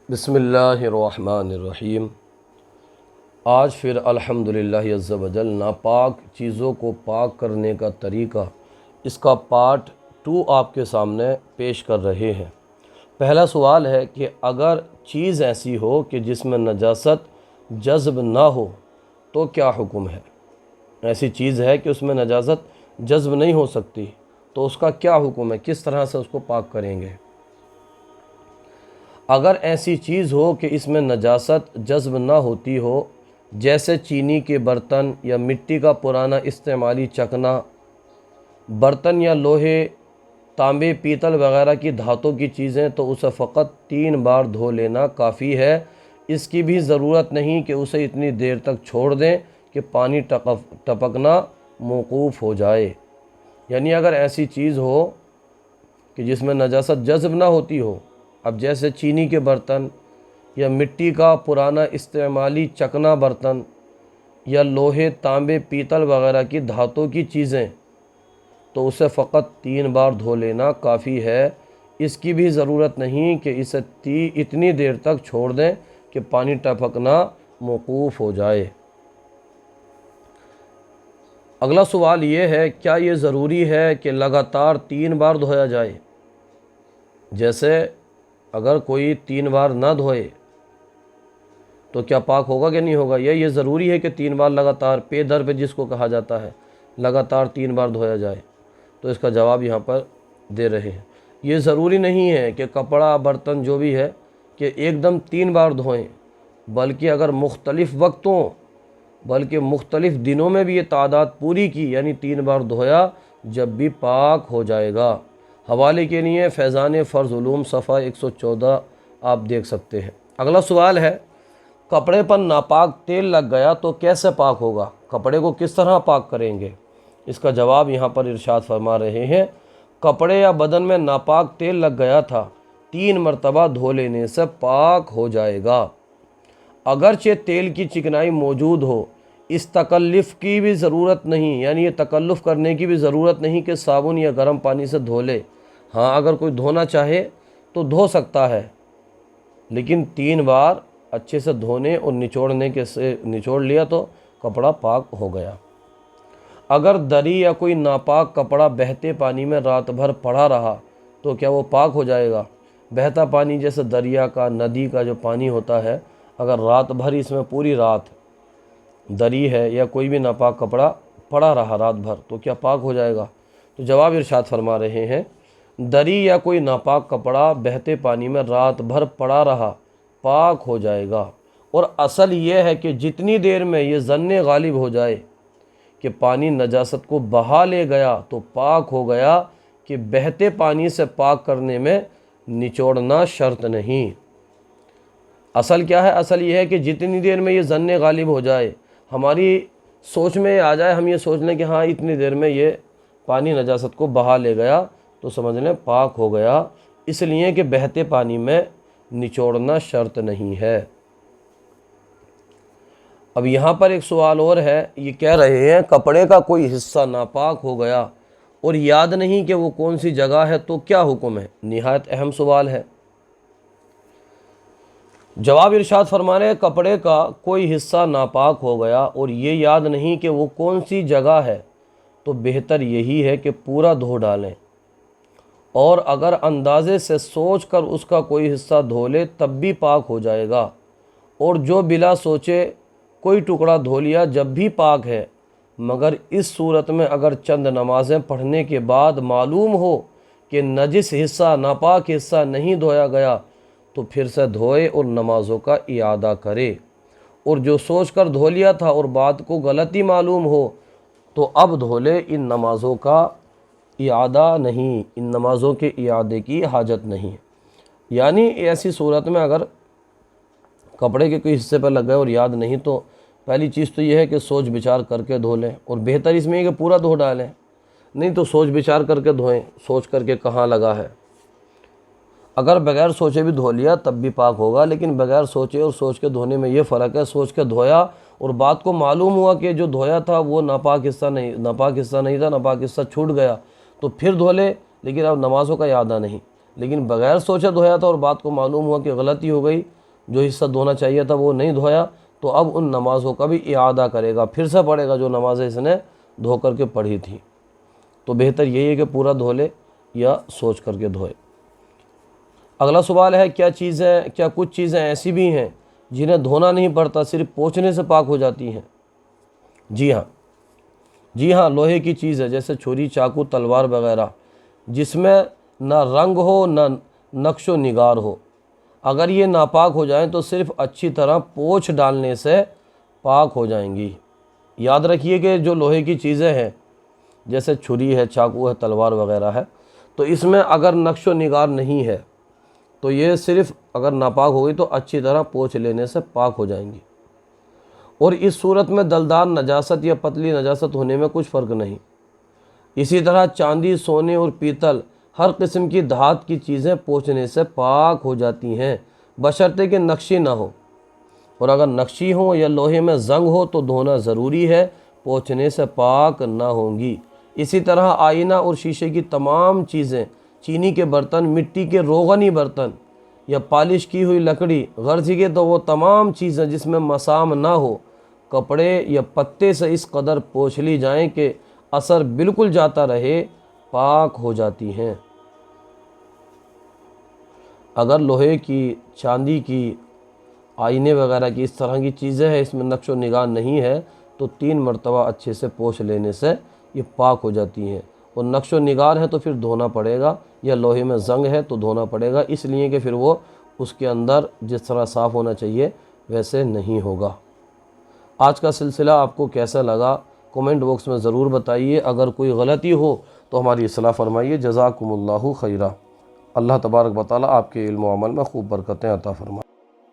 بسم اللہ الرحمن الرحیم۔ آج پھر الحمدللہ عز و جل ناپاک چیزوں کو پاک کرنے کا طریقہ، اس کا پارٹ 2 آپ کے سامنے پیش کر رہے ہیں۔ پہلا سوال ہے کہ اگر چیز ایسی ہو کہ جس میں نجاست جذب نہ ہو تو کیا حکم ہے؟ ایسی چیز ہے کہ اس میں نجاست جذب نہیں ہو سکتی تو اس کا کیا حکم ہے، کس طرح سے اس کو پاک کریں گے؟ اگر ایسی چیز ہو کہ اس میں نجاست جذب نہ ہوتی ہو، جیسے چینی کے برتن یا مٹی کا پرانا استعمالی چکنا برتن یا لوہے، تانبے، پیتل وغیرہ کی دھاتوں کی چیزیں، تو اسے فقط 3 بار دھو لینا کافی ہے۔ اس کی بھی ضرورت نہیں کہ اسے اتنی دیر تک چھوڑ دیں کہ پانی ٹپکنا موقوف ہو جائے۔ یعنی اگر ایسی چیز ہو کہ جس میں نجاست جذب نہ ہوتی ہو، اب جیسے چینی کے برتن یا مٹی کا پرانا استعمالی چکنا برتن یا لوہے، تانبے، پیتل وغیرہ کی دھاتوں کی چیزیں، تو اسے فقط 3 بار دھو لینا کافی ہے۔ اس کی بھی ضرورت نہیں کہ اسے اتنی دیر تک چھوڑ دیں کہ پانی ٹپکنا موقوف ہو جائے۔ اگلا سوال یہ ہے، کیا یہ ضروری ہے کہ لگاتار 3 بار دھویا جائے؟ جیسے اگر کوئی 3 بار نہ دھوئے تو کیا پاک ہوگا کہ نہیں ہوگا؟ یہ ضروری ہے کہ 3 بار لگاتار پے در پہ جس کو کہا جاتا ہے لگاتار 3 بار دھویا جائے؟ تو اس کا جواب یہاں پر دے رہے ہیں، یہ ضروری نہیں ہے کہ کپڑا، برتن جو بھی ہے کہ ایک دم 3 بار دھوئیں، بلکہ اگر مختلف دنوں میں بھی یہ تعداد پوری کی، یعنی 3 بار دھویا، جب بھی پاک ہو جائے گا۔ حوالے کے لیے فیضان فرض علوم صفحہ 114 آپ دیکھ سکتے ہیں۔ اگلا سوال ہے، کپڑے پر ناپاک تیل لگ گیا تو کیسے پاک ہوگا؟ کپڑے کو کس طرح پاک کریں گے؟ اس کا جواب یہاں پر ارشاد فرما رہے ہیں، کپڑے یا بدن میں ناپاک تیل لگ گیا تھا، 3 مرتبہ دھو لینے سے پاک ہو جائے گا۔ اگرچہ تیل کی چکنائی موجود ہو، اس تکلف کی بھی ضرورت نہیں، یعنی یہ تکلف کرنے کی بھی ضرورت نہیں کہ صابن یا گرم پانی سے دھو لے۔ ہاں، اگر کوئی دھونا چاہے تو دھو سکتا ہے، لیکن 3 بار اچھے سے دھونے اور نچوڑ لیا تو کپڑا پاک ہو گیا۔ اگر دری یا کوئی ناپاک کپڑا بہتے پانی میں رات بھر پڑا رہا تو کیا وہ پاک ہو جائے گا؟ بہتا پانی جیسے دریا کا، ندی کا جو پانی ہوتا ہے، اگر رات بھر اس میں پوری رات دری ہے یا کوئی بھی ناپاک کپڑا پڑا رہا رات بھر تو کیا پاک ہو جائے گا؟ تو جواب ارشاد فرما رہے ہیں، دری یا کوئی ناپاک کپڑا بہتے پانی میں رات بھر پڑا رہا پاک ہو جائے گا۔ اور اصل یہ ہے کہ جتنی دیر میں یہ ظن غالب ہو جائے کہ پانی نجاست کو بہا لے گیا تو پاک ہو گیا، کہ بہتے پانی سے پاک کرنے میں نچوڑنا شرط نہیں۔ اصل کیا ہے؟ اصل یہ ہے کہ جتنی دیر میں یہ ظن غالب ہو جائے، ہماری سوچ میں آ جائے، ہم یہ سوچ لیں کہ ہاں اتنی دیر میں یہ پانی نجاست کو بہا لے گیا، تو سمجھ لیں پاک ہو گیا، اس لیے کہ بہتے پانی میں نچوڑنا شرط نہیں ہے۔ اب یہاں پر ایک سوال اور ہے، یہ کہہ رہے ہیں کپڑے کا کوئی حصہ ناپاک ہو گیا اور یاد نہیں کہ وہ کون سی جگہ ہے تو کیا حکم ہے؟ نہایت اہم سوال ہے۔ جواب ارشاد فرما رہے ہیں، کپڑے کا کوئی حصہ ناپاک ہو گیا اور یہ یاد نہیں کہ وہ کون سی جگہ ہے تو بہتر یہی ہے کہ پورا دھو ڈالیں، اور اگر اندازے سے سوچ کر اس کا کوئی حصہ دھو لے تب بھی پاک ہو جائے گا، اور جو بلا سوچے کوئی ٹکڑا دھو لیا جب بھی پاک ہے، مگر اس صورت میں اگر چند نمازیں پڑھنے کے بعد معلوم ہو کہ نجس حصہ، ناپاک حصہ نہیں دھویا گیا تو پھر سے دھوئے اور نمازوں کا اعادہ کرے، اور جو سوچ کر دھو لیا تھا اور بات کو غلطی معلوم ہو تو اب دھو لے، ان نمازوں کا اعادہ نہیں، ان نمازوں کے اعادے کی حاجت نہیں۔ یعنی ایسی صورت میں اگر کپڑے کے کوئی حصے پر لگ گئے اور یاد نہیں تو پہلی چیز تو یہ ہے کہ سوچ بچار کر کے دھو لیں، اور بہتر اس میں ہے کہ پورا دھو ڈالیں، نہیں تو سوچ بچار کر کے دھوئیں، سوچ کر کے کہاں لگا ہے۔ اگر بغیر سوچے بھی دھو لیا تب بھی پاک ہوگا، لیکن بغیر سوچے اور سوچ کے دھونے میں یہ فرق ہے، سوچ کے دھویا اور بات کو معلوم ہوا کہ جو دھویا تھا وہ ناپاک حصہ نہیں تھا، ناپاک حصہ چھوٹ گیا تو پھر دھو لے، لیکن اب نمازوں کا اعادہ نہیں۔ لیکن بغیر سوچے دھویا تھا اور بات کو معلوم ہوا کہ غلطی ہو گئی، جو حصہ دھونا چاہیے تھا وہ نہیں دھویا، تو اب ان نمازوں کا بھی اعادہ کرے گا، پھر سے پڑھے گا جو نمازیں اس نے دھو کر کے پڑھی تھیں۔ تو بہتر یہی ہے کہ پورا دھو لے یا سوچ کر کے دھوئے۔ اگلا سوال ہے، کیا کچھ چیزیں ایسی بھی ہیں جنہیں دھونا نہیں پڑتا، صرف پوچھنے سے پاک ہو جاتی ہیں؟ جی ہاں، لوہے کی چیز ہے جیسے چھری، چاقو، تلوار وغیرہ، جس میں نہ رنگ ہو نہ نقش و نگار ہو، اگر یہ ناپاک ہو جائیں تو صرف اچھی طرح پوچھ ڈالنے سے پاک ہو جائیں گی۔ یاد رکھیے کہ جو لوہے کی چیزیں ہیں جیسے چھری ہے، چاقو ہے، تلوار وغیرہ ہے، تو اس میں اگر نقش و نگار نہیں ہے تو یہ صرف اگر ناپاک ہو گئی تو اچھی طرح پوچھ لینے سے پاک ہو جائیں گی۔ اور اس صورت میں دلدار نجاست یا پتلی نجاست ہونے میں کچھ فرق نہیں۔ اسی طرح چاندی، سونے اور پیتل، ہر قسم کی دھات کی چیزیں پوچھنے سے پاک ہو جاتی ہیں، بشرطے کہ نقشی نہ ہو، اور اگر نقشی ہو یا لوہے میں زنگ ہو تو دھونا ضروری ہے، پوچھنے سے پاک نہ ہوں گی۔ اسی طرح آئینہ اور شیشے کی تمام چیزیں، چینی کے برتن، مٹی کے روغنی برتن یا پالش کی ہوئی لکڑی، غرض یہ تو وہ تمام چیزیں جس میں مسام نہ ہو، کپڑے یا پتے سے اس قدر پوچھ لی جائیں کہ اثر بالکل جاتا رہے، پاک ہو جاتی ہیں۔ اگر لوہے کی، چاندی کی، آئینے وغیرہ کی اس طرح کی چیزیں ہیں، اس میں نقش و نگار نہیں ہے، تو 3 مرتبہ اچھے سے پوچھ لینے سے یہ پاک ہو جاتی ہیں۔ اور نقش و نگار ہے تو پھر دھونا پڑے گا، یا لوہے میں زنگ ہے تو دھونا پڑے گا، اس لیے کہ پھر وہ اس کے اندر جس طرح صاف ہونا چاہیے ویسے نہیں ہوگا۔ آج کا سلسلہ آپ کو کیسا لگا کومنٹ باکس میں ضرور بتائیے، اگر کوئی غلطی ہو تو ہماری اصلاح فرمائیے۔ جزاکم اللہ خیرہ۔ اللہ تبارک و تعالیٰ آپ کے علم و عمل میں خوب برکتیں عطا فرمائے۔